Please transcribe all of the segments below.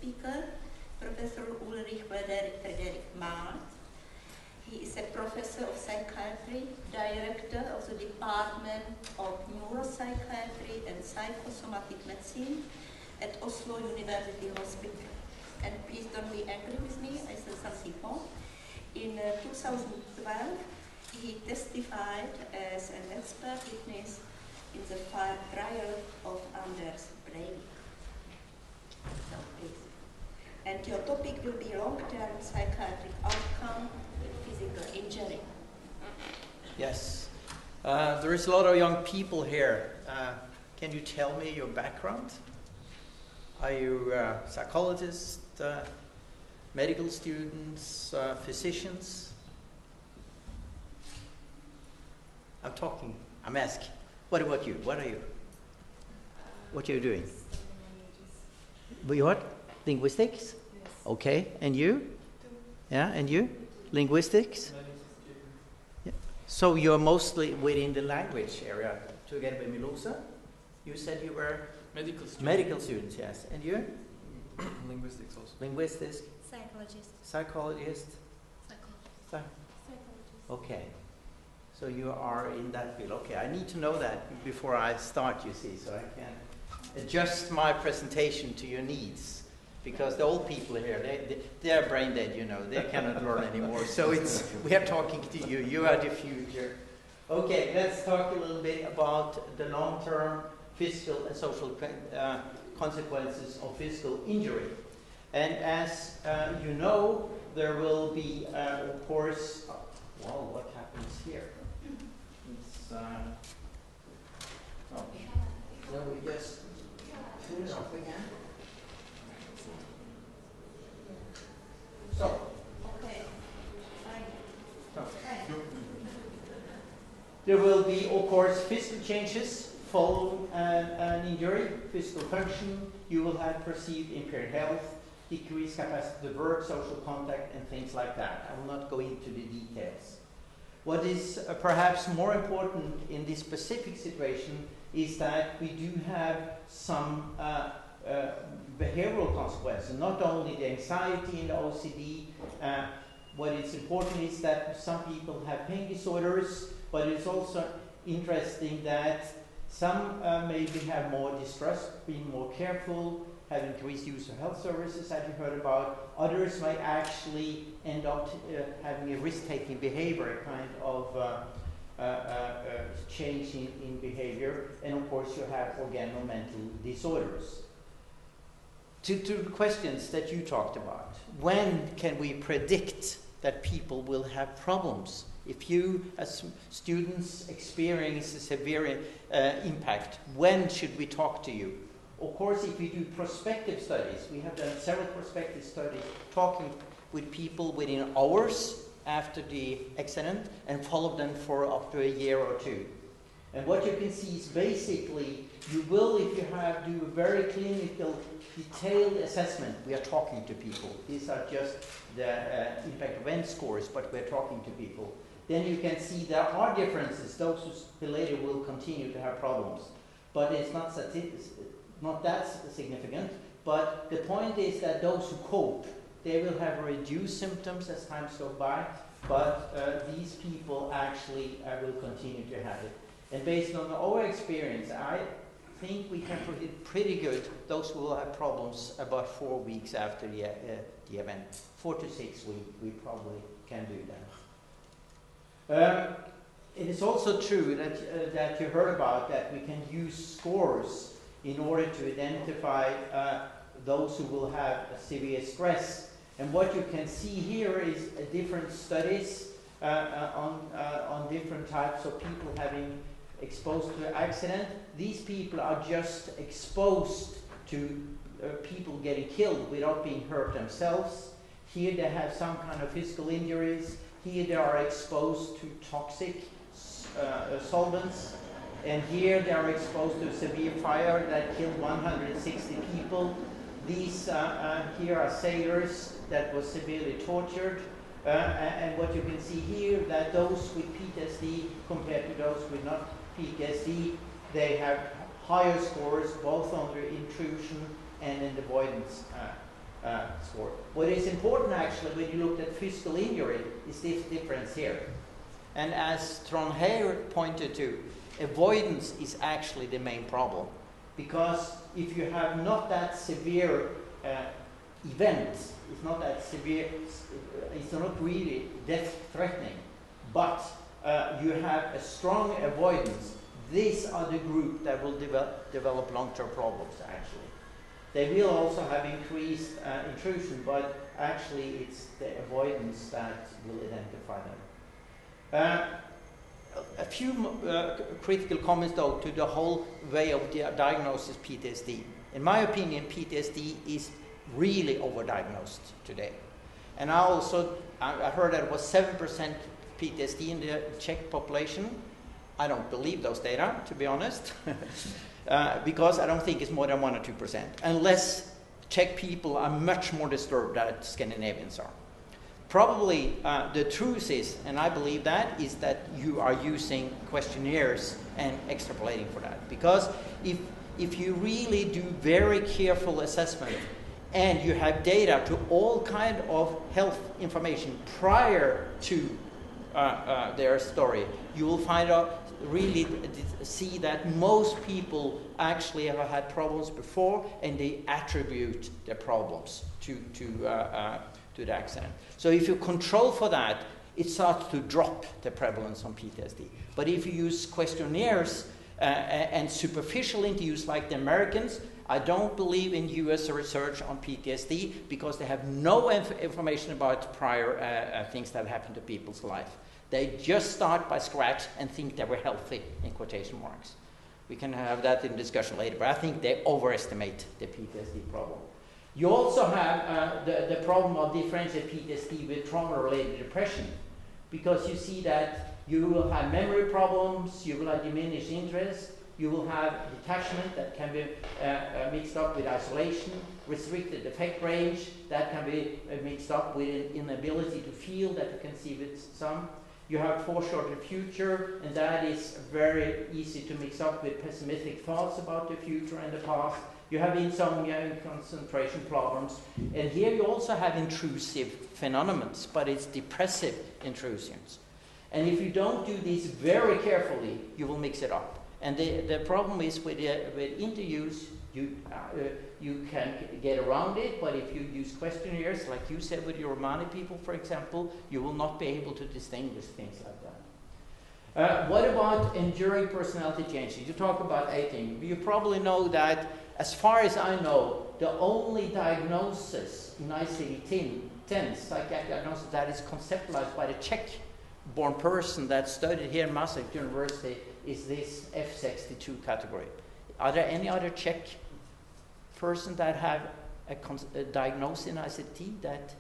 speaker, Professor Ulrik Fredrik Malt. He is a professor of psychiatry, director of the Department of Neuropsychiatry and Psychosomatic Medicine at Oslo University Hospital. And please don't be angry with me, I said something wrong. In 2012, he testified as an expert witness in the trial of Anders Breivik. So please. And your topic will be long-term psychiatric outcome with physical injury. Yes. There is a lot of young people here. Can you tell me your background? Are you psychologists, medical students, physicians? I'm asking. What about you? What are you? What are you doing? What? Linguistics? Yes. Okay. And you? Yeah, and you? Linguistics? Yeah. So you're mostly within the language area. Together with Milusa? You said you were? Medical students. Medical students, yes. And you? Linguistics also. Linguistics? Psychologist. Psychologist? Psychologist. Okay. So you are in that field. Okay, I need to know that before I start, you see, so I can adjust my presentation to your needs. Because the old people here, they are brain dead, you know, they cannot learn anymore. So we are talking to you, you are the future. Okay, let's talk a little bit about the long-term physical and social consequences of physical injury. And as you know, there will be, of course, well, what happens here? It's, oh, then we just turn it off again. So, Okay, fine. so. Fine. There will be, of course, physical changes following an injury, physical function. You will have perceived impaired health, decreased capacity to work, social contact, and things like that. I will not go into the details. What is perhaps more important in this specific situation is that we do have some behavioral consequences, not only the anxiety and the OCD. What is important is that some people have pain disorders, but it's also interesting that some maybe have more distress, being more careful, have increased use of health services, as you heard about. Others may actually end up having a risk-taking behavior, a kind of change in behavior. And of course, you have organomental disorders. To the questions that you talked about, when can we predict that people will have problems? If you, as students, experience a severe impact, when should we talk to you? Of course, if we do prospective studies, we have done several prospective studies talking with people within hours after the accident and follow them for up to a year or two. And what you can see is basically, you will, if you have, do a very clinical, detailed assessment. We are talking to people. These are just the impact event scores, but we're talking to people. Then you can see there are differences. Those who later will continue to have problems. But it's not that significant. But the point is that those who cope, they will have reduced symptoms as time goes by. But these people actually will continue to have it. And based on our experience, I think we can predict pretty good those who will have problems about 4 weeks after the event. 4 to 6 weeks, we probably can do that. It is also true that you heard about that we can use scores in order to identify those who will have severe stress. And what you can see here is different studies on different types of people having exposed to an accident. These people are just exposed to people getting killed without being hurt themselves. Here they have some kind of physical injuries. Here they are exposed to toxic solvents. And here they are exposed to severe fire that killed 160 people. These here are sailors that were severely tortured. And what you can see here, that those with PTSD compared to those with not PTSD, they have higher scores both on the intrusion and in the avoidance score. What is important actually when you look at physical injury is this difference here. And as Trond Heyer pointed to, avoidance is actually the main problem. Because if you have not that severe event, it's not that severe, it's not really death-threatening, but you have a strong avoidance, these are the group that will develop long-term problems, actually. They will also have increased intrusion, but actually it's the avoidance that will identify them. A few critical comments, though, to the whole way of diagnosis PTSD. In my opinion, PTSD is really overdiagnosed today. And I heard that it was 7% PTSD in the Czech population. I don't believe those data, to be honest, because I don't think it's more than 1 or 2%, unless Czech people are much more disturbed than Scandinavians are. Probably the truth is, and I believe that, is that you are using questionnaires and extrapolating for that. Because if you really do very careful assessment and you have data to all kind of health information prior to their story, you will find out, really see that most people actually have had problems before and they attribute their problems to the accident. So if you control for that, it starts to drop the prevalence on PTSD. But if you use questionnaires and superficial interviews like the Americans, I don't believe in US research on PTSD because they have no information about prior things that happened to people's life. They just start by scratch and think they were healthy, in quotation marks. We can have that in discussion later, but I think they overestimate the PTSD problem. You also have the problem of differentiate PTSD with trauma-related depression, because you see that you will have memory problems, you will have diminished interest, you will have detachment that can be mixed up with isolation, restricted affect range that can be mixed up with an inability to feel that you can see with some. You have foreshortened future, and that is very easy to mix up with pessimistic thoughts about the future and the past. You have insomnia and concentration problems. And here you also have intrusive phenomena, but it's depressive intrusions. And if you don't do this very carefully, you will mix it up. And the problem is with interviews, you can get around it, but if you use questionnaires, like you said with your Romani people, for example, you will not be able to distinguish things like that. What about enduring personality changes? You talk about Eitinger. You probably know that, as far as I know, the only diagnosis in ICD-10, psychiatric diagnosis, that is conceptualized by the Czech-born person that studied here in Masaryk University is this F62 category. Are there any other Czech person that have a diagnosis in ICD that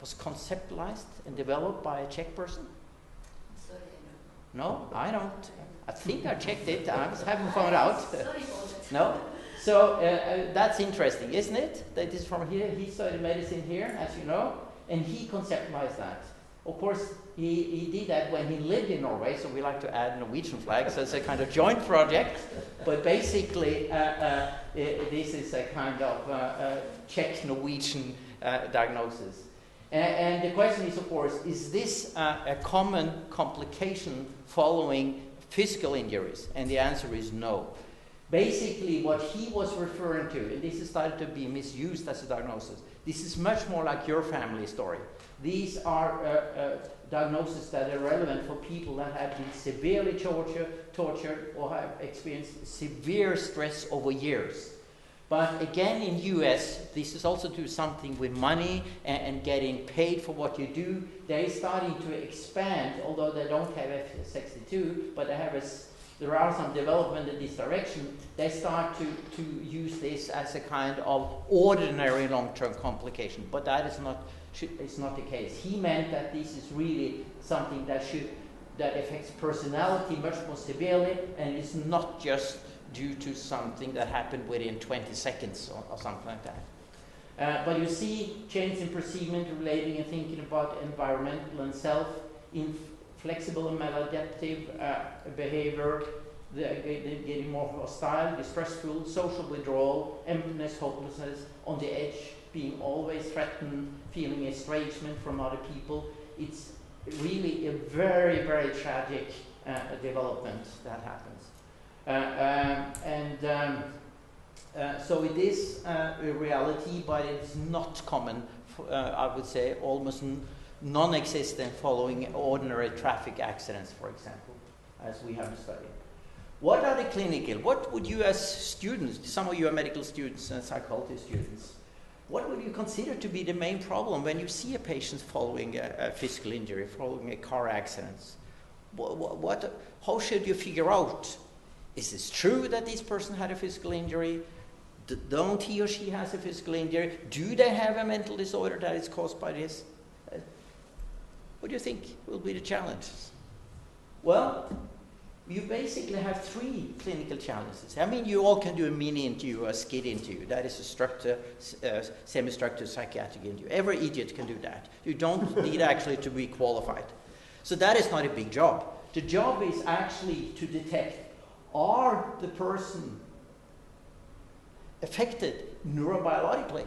was conceptualized and developed by a Czech person? Sorry, no, I don't. I think I checked it. I haven't found out. Sorry for that. No. So that's interesting, isn't it? That is from here. He studied medicine here, as you know, and he conceptualized that. Of course, he did that when he lived in Norway, so we like to add Norwegian flags as a kind of joint project. But basically, this is a kind of Czech-Norwegian diagnosis. And the question is, of course, is this a common complication following physical injuries? And the answer is no. Basically, what he was referring to, and this has started to be misused as a diagnosis, this is much more like your family story. These are diagnoses that are relevant for people that have been severely tortured or have experienced severe stress over years. But again, in US, this is also do something with money and getting paid for what you do. They're starting to expand, although they don't have F62, but they have there are some development in this direction. They start to use this as a kind of ordinary long-term complication, but that is not the case. He meant that this is really something that affects personality much more severely, and it's not just due to something that happened within 20 seconds or something like that. But you see change in perceivement, relating and thinking about environmental and self, inflexible and maladaptive behavior, getting more hostile, distressful, social withdrawal, emptiness, hopelessness, on the edge, being always threatened, feeling estrangement from other people. It's really a very, very tragic development that happens. So it is a reality, but it's not common, I would say, almost non-existent following ordinary traffic accidents, for example, as we have studied. What are the clinical? What would you as students, some of you are medical students and psychology students, what would you consider to be the main problem when you see a patient following a physical injury, following a car accident? How should you figure out, is this true that this person had a physical injury? Don't he or she has a physical injury? Do they have a mental disorder that is caused by this? What do you think will be the challenges? Well, you basically have three clinical challenges. I mean, you all can do a mini interview or a skid interview. That is a semi-structured psychiatric interview. Every idiot can do that. You don't need actually to be qualified. So that is not a big job. The job is actually to detect, are the person affected neurobiologically?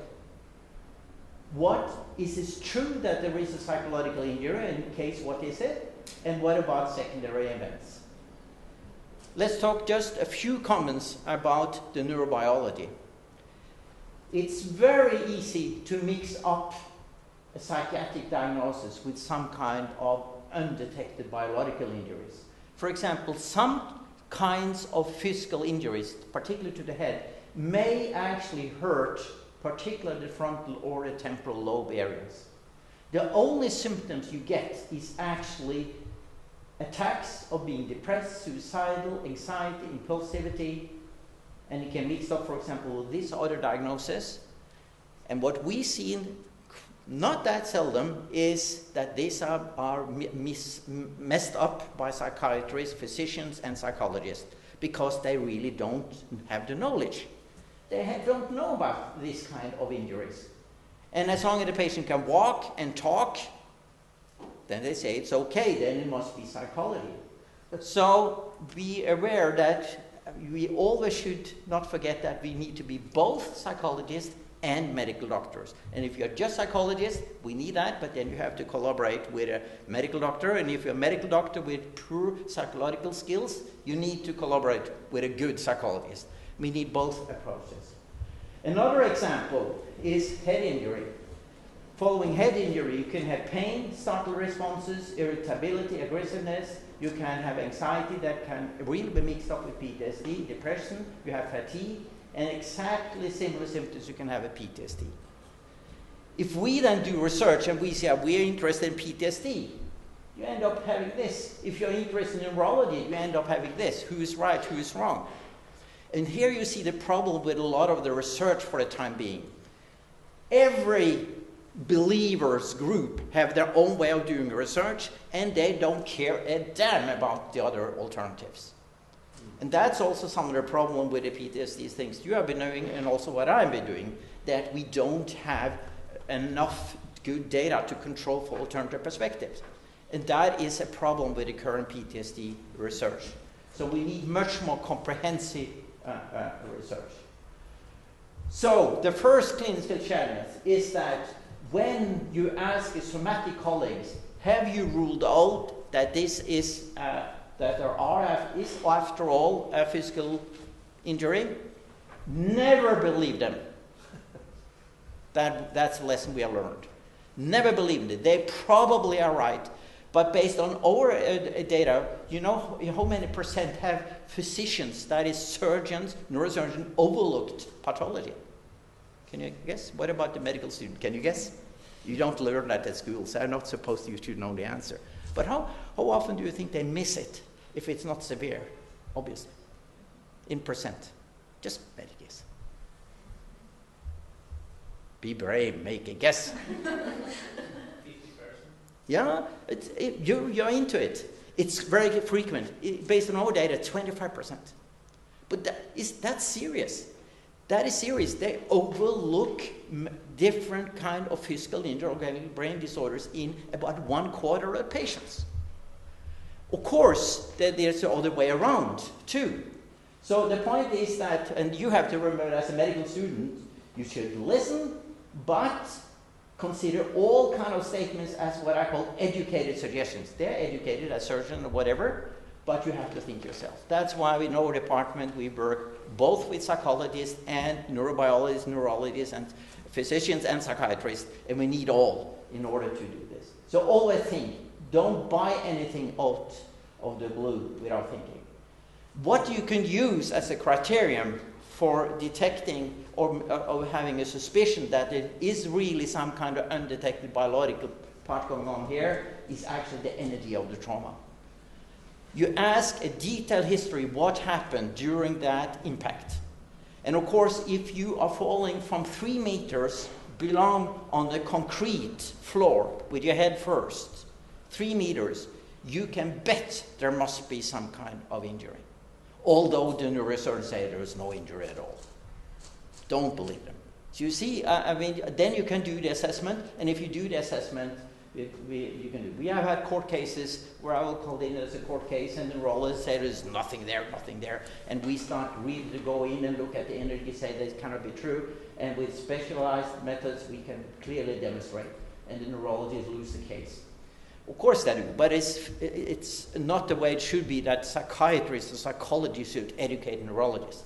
Is it true that there is a psychological injury? In case, what is it? And what about secondary events? Let's talk just a few comments about the neurobiology. It's very easy to mix up a psychiatric diagnosis with some kind of undetected biological injuries. For example, some kinds of physical injuries, particularly to the head, may actually hurt particularly the frontal or the temporal lobe areas. The only symptoms you get is actually attacks of being depressed, suicidal, anxiety, impulsivity, and it can mix up, for example, with this other diagnosis. And what we see not that seldom is that these are messed up by psychiatrists, physicians, and psychologists because they really don't have the knowledge. They don't know about this kind of injuries. And as long as the patient can walk and talk, then they say it's okay, then it must be psychology. So be aware that we always should not forget that we need to be both psychologists and medical doctors. And if you're just psychologists, we need that, but then you have to collaborate with a medical doctor. And if you're a medical doctor with poor psychological skills, you need to collaborate with a good psychologist. We need both approaches. Another example is head injury. Following head injury, you can have pain, startle responses, irritability, aggressiveness. You can have anxiety that can really be mixed up with PTSD, depression. You have fatigue, and exactly similar symptoms you can have at PTSD. If we then do research and we say we're interested in PTSD, you end up having this. If you're interested in neurology, you end up having this. Who is right, who is wrong? And here you see the problem with a lot of the research for the time being. Every believers group have their own way of doing research, and they don't care a damn about the other alternatives. And that's also some of the problem with the PTSD things you have been doing, and also what I've been doing, that we don't have enough good data to control for alternative perspectives. And that is a problem with the current PTSD research. So we need much more comprehensive research. So the first clinical challenge is that when you ask your somatic colleagues, have you ruled out that this is that there is after all a physical injury? Never believe them. That's a lesson we have learned. Never believe them. They probably are right. But based on our data, you know how many percent have physicians, that is surgeons, neurosurgeons, overlooked pathology? Can you guess? What about the medical student? Can you guess? You don't learn that at school, so I'm not supposed to you to know the answer. But how often do you think they miss it if it's not severe? Obviously. In percent. Just make a guess. Be brave, make a guess. 50%. Yeah, you're into it. It's very frequent. Based on our data, 25%. But that's serious. That is serious. They overlook different kind of physical injury or brain disorders in about 1/4 of patients. Of course, there's the other way around too. So the point is that, and you have to remember as a medical student, you should listen but consider all kind of statements as what I call educated suggestions. They're educated as surgeon or whatever, but you have to think yourself. That's why in our department we work both with psychologists and neurobiologists, neurologists, and physicians and psychiatrists, and we need all in order to do this. So always think. Don't buy anything out of the blue without thinking. What you can use as a criterion for detecting or having a suspicion that it is really some kind of undetected biological part going on here is actually the energy of the trauma. You ask a detailed history, what happened during that impact. And of course, if you are falling from 3 meters, belong on the concrete floor with your head first, 3 meters, you can bet there must be some kind of injury. Although the neurosurgeons say there is no injury at all. Don't believe them. So you see, then you can do the assessment, and if you do the assessment, you can do. We have had court cases where I will call in as a court case, and the neurologist say there's nothing there, and we start really to go in and look at the energy, say that cannot be true, and with specialized methods we can clearly demonstrate, and the neurologists lose the case. Of course they do, but it's not the way it should be that psychiatrists or psychologists should educate neurologists.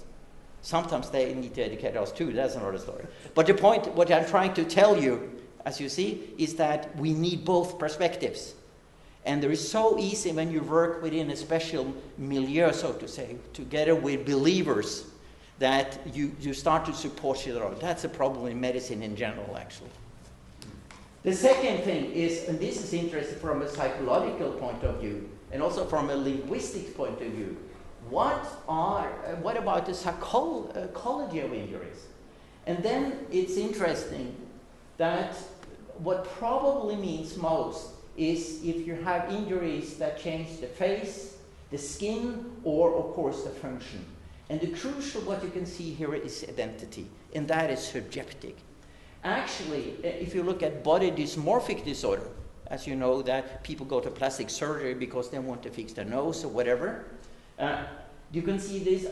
Sometimes they need to educate us too, that's another story. But the point, what I'm trying to tell you, as you see, is that we need both perspectives. And there is so easy when you work within a special milieu, so to say, together with believers, that you start to support each other. That's a problem in medicine in general, actually. The second thing is, and this is interesting from a psychological point of view, and also from a linguistic point of view, what about the psychology of injuries? And then it's interesting that what probably means most is if you have injuries that change the face, the skin, or of course the function. And the crucial, what you can see here is identity, and that is subjective. Actually, if you look at body dysmorphic disorder, as you know that people go to plastic surgery because they want to fix their nose or whatever, you can see this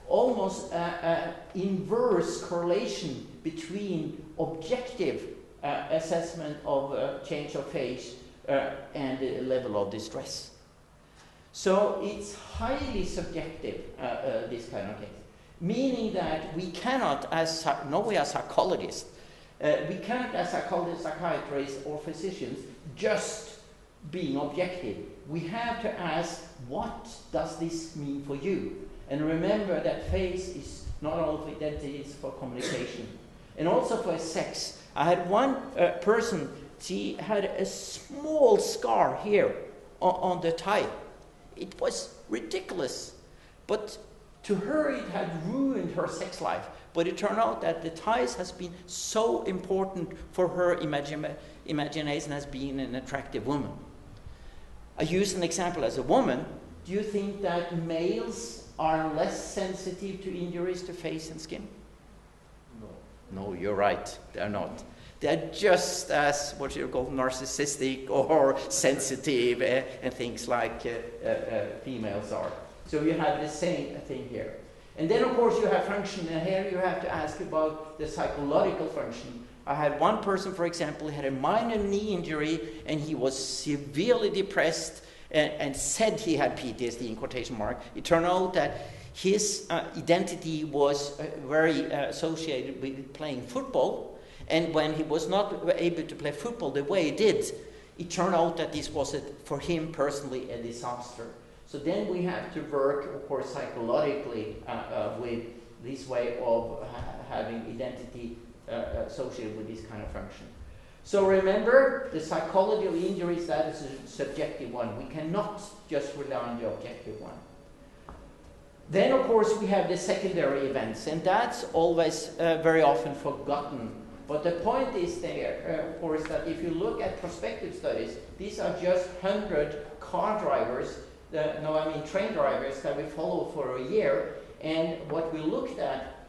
almost inverse correlation between objective assessment of change of face and the level of distress. So it's highly subjective, this kind of case. Meaning that we cannot, as psychologists, we cannot, as psychologists, psychiatrists, or physicians, just being objective. We have to ask, what does this mean for you? And remember that face is not only for identity, it's for communication. And also for sex. I had one person, she had a small scar here on the thigh. It was ridiculous. But to her, it had ruined her sex life. But it turned out that the thighs has been so important for her imagination as being an attractive woman. I use an example as a woman. Do you think that males are less sensitive to injuries to face and skin? No, you're right. They're not. They're just as what you call narcissistic or sensitive and things like females are. So you have the same thing here. And then, of course, you have function, and here you have to ask about the psychological function. I had one person, for example, who had a minor knee injury, and he was severely depressed and said he had PTSD, in quotation mark. It turned out that his identity was very associated with playing football, and when he was not able to play football the way he did, it turned out that this was, for him personally, a disaster. So then we have to work, of course, psychologically with this way of having identity associated with this kind of function. So remember, the psychology of injuries, that is a subjective one. We cannot just rely on the objective one. Then, of course, we have the secondary events, and that's always very often forgotten. But the point is there, of course, that if you look at prospective studies, these are just 100 car drivers, train drivers that we follow for a year, and what we looked at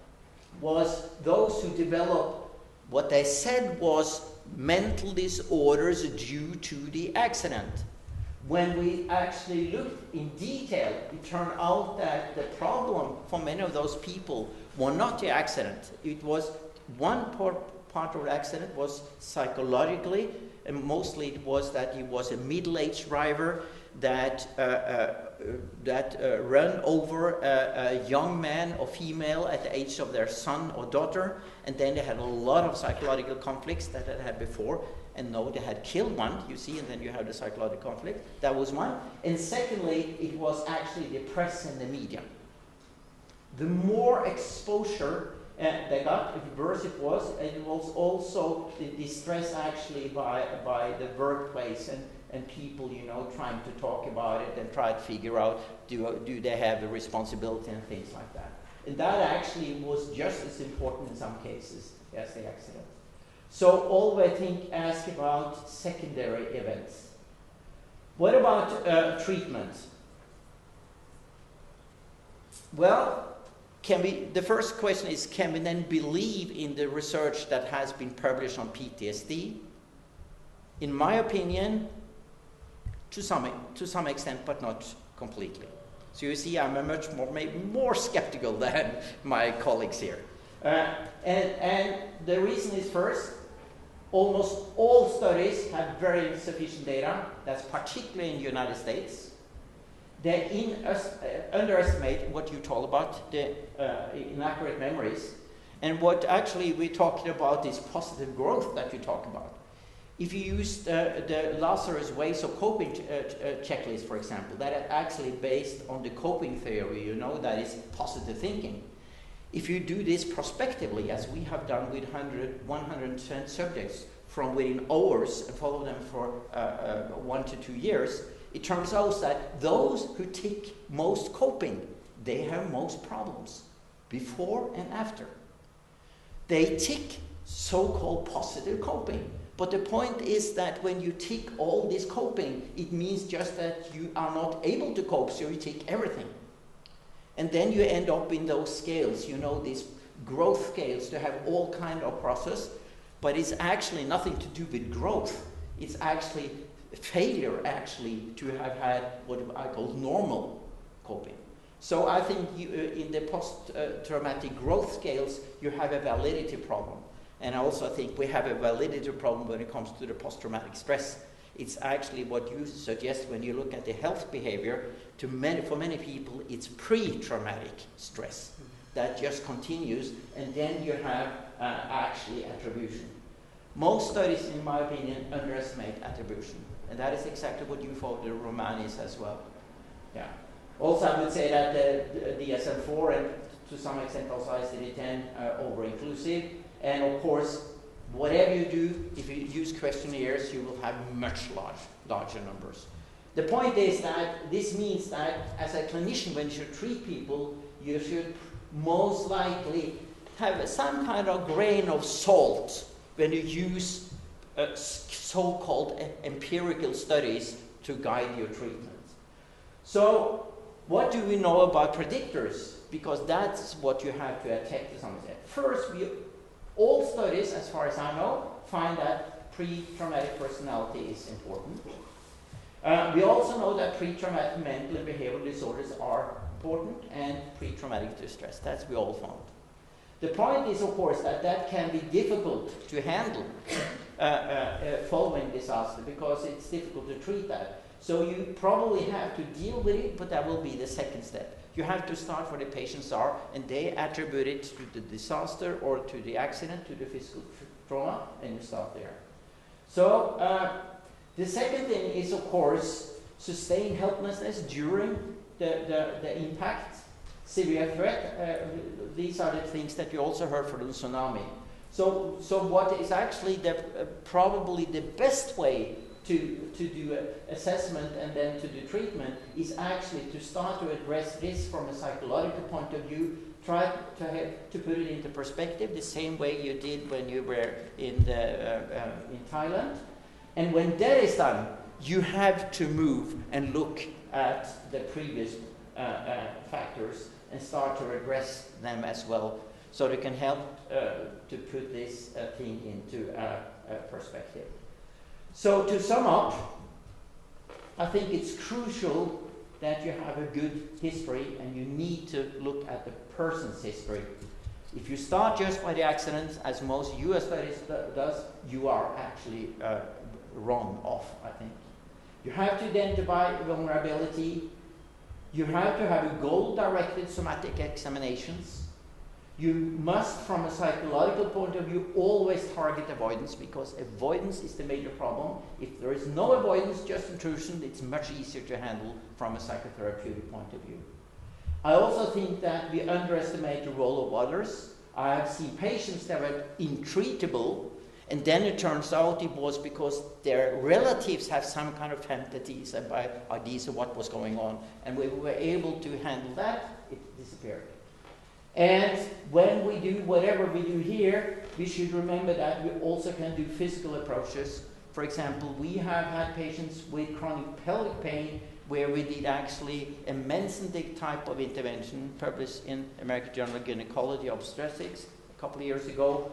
was those who developed what they said was mental disorders due to the accident. When we actually looked in detail, it turned out that the problem for many of those people were not the accident. It was one part of the accident was psychologically, and mostly it was that he was a middle-aged driver that ran over a young man or female at the age of their son or daughter, and then they had a lot of psychological conflicts that they had before, and now they had killed one, you see, and then you have the psychological conflict. That was one. And secondly, it was actually the press and the media. The more exposure they got, the worse it was, and it was also the distress actually by the workplace and people, you know, trying to talk about it and try to figure out do they have the responsibility and things like that. And that actually was just as important in some cases as the accident. So always ask about secondary events. What about treatment? Well, the first question is, can we then believe in the research that has been published on PTSD? In my opinion, to some extent, but not completely. So you see, I'm maybe more skeptical than my colleagues here. And the reason is, first, almost all studies have very sufficient data. That's particularly in the United States. They underestimate what you told about, the inaccurate memories. And what actually we're talking about is positive growth that you talk about. If you use the Lazarus ways of coping checklist, for example, that are actually based on the coping theory, you know, that is positive thinking. If you do this prospectively, as we have done with 110 subjects from within hours and follow them for 1 to 2 years, it turns out that those who tick most coping, they have most problems before and after. They tick so-called positive coping. But the point is that when you tick all this coping, it means just that you are not able to cope, so you tick everything. And then you end up in those scales, you know, these growth scales to have all kind of process, but it's actually nothing to do with growth. It's actually failure actually to have had what I call normal coping. So I think in the post-traumatic growth scales, you have a validity problem. And I also think we have a validity problem when it comes to the post-traumatic stress. It's actually what you suggest when you look at the health behavior. For many people, it's pre-traumatic stress that just continues, and then you have actually attribution. Most studies, in my opinion, underestimate attribution. And that is exactly what you thought the Romanis as well. Yeah. Also, I would say that the DSM-4 and to some extent also ICD-10 are over-inclusive. And of course, whatever you do, if you use questionnaires, you will have much larger numbers. The point is that this means that as a clinician, when you should treat people, you should most likely have some kind of grain of salt when you use so-called empirical studies to guide your treatment. So, what do we know about predictors? Because that's what you have to attack to some extent. First, all studies, as far as I know, find that pre-traumatic personality is important. We also know that pre-traumatic mental and behavioral disorders are important, and pre-traumatic distress. That's we all found. The point is, of course, that can be difficult to handle following disaster because it's difficult to treat that. So you probably have to deal with it, but that will be the second step. You have to start where the patients are, and they attribute it to the disaster or to the accident, to the physical trauma, and you start there. So the second thing is, of course, sustained helplessness during the impact, severe threat. These are the things that you also heard for the tsunami. So what is actually probably the best way to do assessment and then to do treatment is actually to start to address this from a psychological point of view, try to put it into perspective the same way you did when you were in Thailand. And when that is done, you have to move and look at the previous factors and start to address them as well, so they can help to put this thing into perspective. So to sum up, I think it's crucial that you have a good history, and you need to look at the person's history. If you start just by the accident, as most US studies does, you are actually wrong off, I think. You have to identify vulnerability. You have to have a goal-directed somatic examinations. You must, from a psychological point of view, always target avoidance, because avoidance is the major problem. If there is no avoidance, just intrusion, it's much easier to handle from a psychotherapeutic point of view. I also think that we underestimate the role of others. I have seen patients that were intreatable, and then it turns out it was because their relatives have some kind of fantasies about ideas of what was going on, and we were able to handle that, it disappeared. And when we do whatever we do here, we should remember that we also can do physical approaches. For example, we have had patients with chronic pelvic pain where we did actually a Mensendick type of intervention published in American Journal of Gynecology Obstetrics a couple of years ago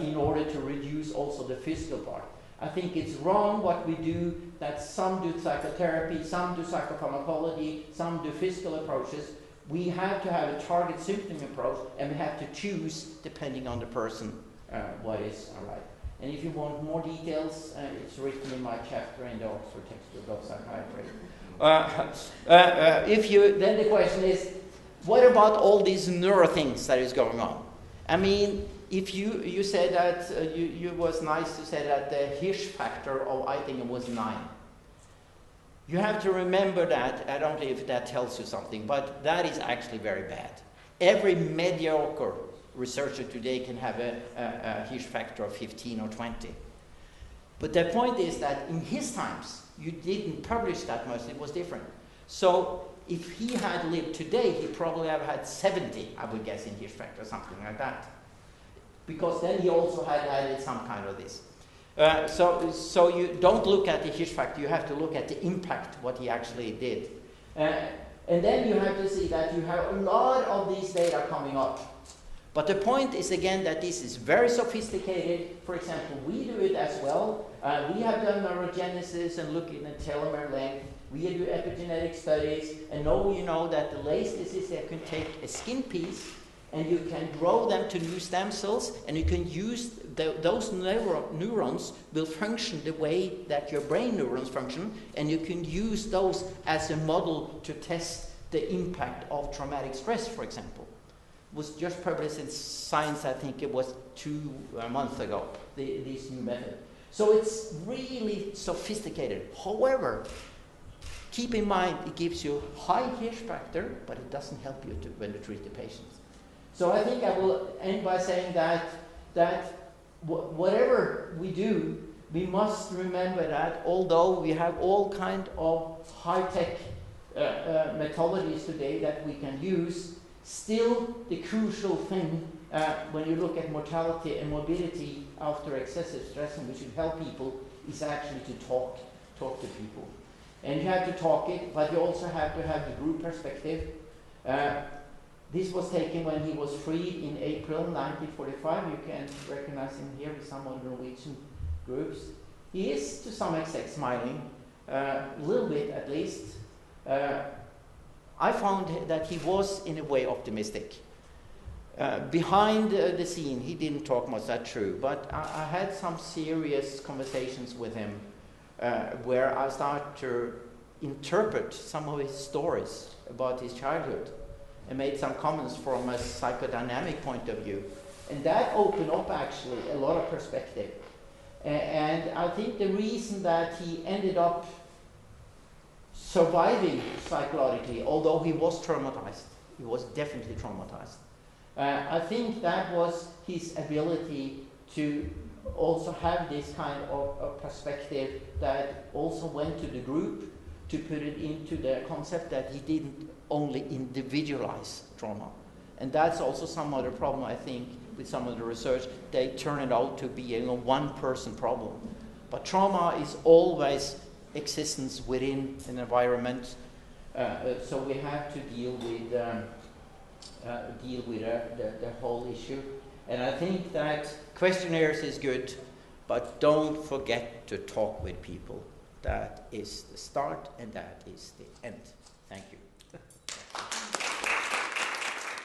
in order to reduce also the physical part. I think it's wrong what we do, that some do psychotherapy, some do psychopharmacology, some do physical approaches. We have to have a target symptom approach, and we have to choose, depending on the person, what is all right. And if you want more details, it's written in my chapter in the Oxford textbook of psychiatry. Then the question is, what about all these neuro things that is going on? I mean, if you said that, you was nice to say that the Hirsch factor of Eitinger was 9. You have to remember that, I don't know if that tells you something, but that is actually very bad. Every mediocre researcher today can have a Hirsch factor of 15 or 20. But the point is that in his times, you didn't publish that much, it was different. So if he had lived today, he probably have had 70, I would guess, in Hirsch factor, something like that. Because then he also had added some kind of this. So you don't look at the Hirsch factor, you have to look at the impact, what he actually did. And then you have to see that you have a lot of these data coming up. But the point is again that this is very sophisticated. For example, we do it as well. We have done neurogenesis and looking at telomere length. We do epigenetic studies, and now you know that the latest is that you can take a skin piece and you can grow them to new stem cells, and you can use those neurons will function the way that your brain neurons function, and you can use those as a model to test the impact of traumatic stress, for example. It was just published in Science, I think it was 2 months ago, this new method. So it's really sophisticated. However, keep in mind it gives you high Hirsch factor, but it doesn't help you when you treat the patients. So I think I will end by saying that whatever we do, we must remember that although we have all kind of high-tech methodologies today that we can use, still the crucial thing when you look at mortality and morbidity after excessive stress, and we should help people, is actually to talk to people. And you have to talk it, but you also have to have the group perspective. This was taken when he was freed in April 1945. You can recognize him here with some of the Norwegian groups. He is, to some extent, smiling, a little bit at least. I found that he was, in a way, optimistic. Behind the scene, he didn't talk much, that's true, but I had some serious conversations with him where I started to interpret some of his stories about his childhood, and made some comments from a psychodynamic point of view. And that opened up actually a lot of perspective. And I think the reason that he ended up surviving psychologically, although he was traumatized, he was definitely traumatized, I think that was his ability to also have this kind of perspective that also went to the group, to put it into the concept that he didn't only individualize trauma. And that's also some other problem, I think, with some of the research. They turn it out to be a one-person problem. But trauma is always existence within an environment, so we have to deal with the whole issue. And I think that questionnaires is good, but don't forget to talk with people. That is the start and that is the end. Thank you.